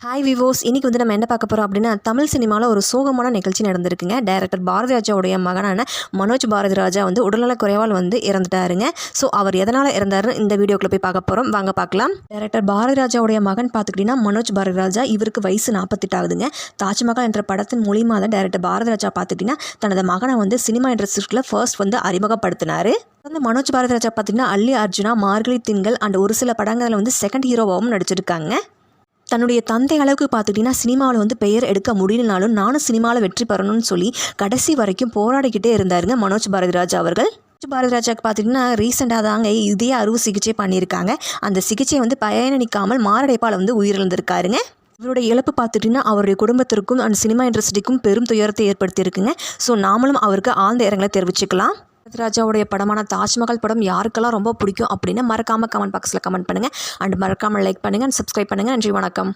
Hi விவோஸ், இன்றைக்கி வந்து நம்ம என்ன பார்க்க போகிறோம் அப்படின்னா, தமிழ் சினிமாவில் ஒரு சோகமான நிகழ்ச்சி நடந்திருக்குங்க. டைரக்டர் பாரதி ராஜாவுடைய மகனான மனோஜ் பாரதி ராஜா வந்து உடல்நலக் குறைவால் வந்து இறந்துட்டாருங்க. ஸோ அவர் எதனால் இறந்தாருன்னு இந்த வீடியோக்குள்ளே போய் பார்க்க போகிறோம், வாங்க பார்க்கலாம். டைரக்டர் பாரதி ராஜாவுடைய மகன் பார்த்துக்கிட்டிங்கன்னா மனோஜ் பாரதி ராஜா. இவருக்கு வயசு 48 ஆகுதுங்க. தாஜ்மஹால் என்ற படத்தின் மூலியமாக தான் டைரக்டர் பாரதி ராஜா பார்த்துக்கிட்டிங்கன்னா தனது மகனை வந்து சினிமா இண்டஸ்ட்ரியில் ஃபர்ஸ்ட் வந்து அறிமுகப்படுத்தினார். வந்து மனோஜ் பாரதி ராஜா பார்த்திங்கன்னா அல்லி அர்ஜுனா, மார்கழி திங்கள் அண்ட் ஒரு சில படங்களில் வந்து செகண்ட் ஹீரோவாகவும் நடிச்சிருக்காங்க. தன்னுடைய தந்தை அளவுக்கு பார்த்துக்கிட்டிங்கன்னா சினிமாவில் வந்து பெயர் எடுக்க முடியலனாலும் நானும் சினிமாவில் வெற்றி பெறணும்னு சொல்லி கடைசி வரைக்கும் போராடிக்கிட்டே இருந்தாருங்க மனோஜ் பாரதி ராஜா அவர்கள். மனோஜ் பாரதி ராஜாவுக்கு பார்த்திங்கன்னா ரீசெண்டாக தாங்க இதே அறுவை சிகிச்சை பண்ணியிருக்காங்க. அந்த சிகிச்சை வந்து பயணிக்காமல் மாரடைப்பால் வந்து உயிரிழந்திருக்காருங்க. இவருடைய இழப்பு பார்த்துட்டிங்கன்னா அவருடைய குடும்பத்திற்கும் அந்த சினிமா இண்டஸ்ட்ரிக்கும் பெரும் துயரத்தை ஏற்படுத்தியிருக்குங்க. ஸோ நாமளும் அவருக்கு ஆழ்ந்த இரங்கலை தெரிவிச்சுக்கலாம். ராஜாவுடைய படமான தாஜ்மஹால் படம் யாருக்கெல்லாம் ரொம்ப பிடிக்கும் அப்படின்னு மறக்காமல் கமெண்ட் பாக்ஸில் கமெண்ட் பண்ணுங்கள். அண்ட் மறக்காமல் லைக் பண்ணுங்கள் அண்ட் சப்ஸ்கிரைப் பண்ணுங்கள். நன்றி, வணக்கம்.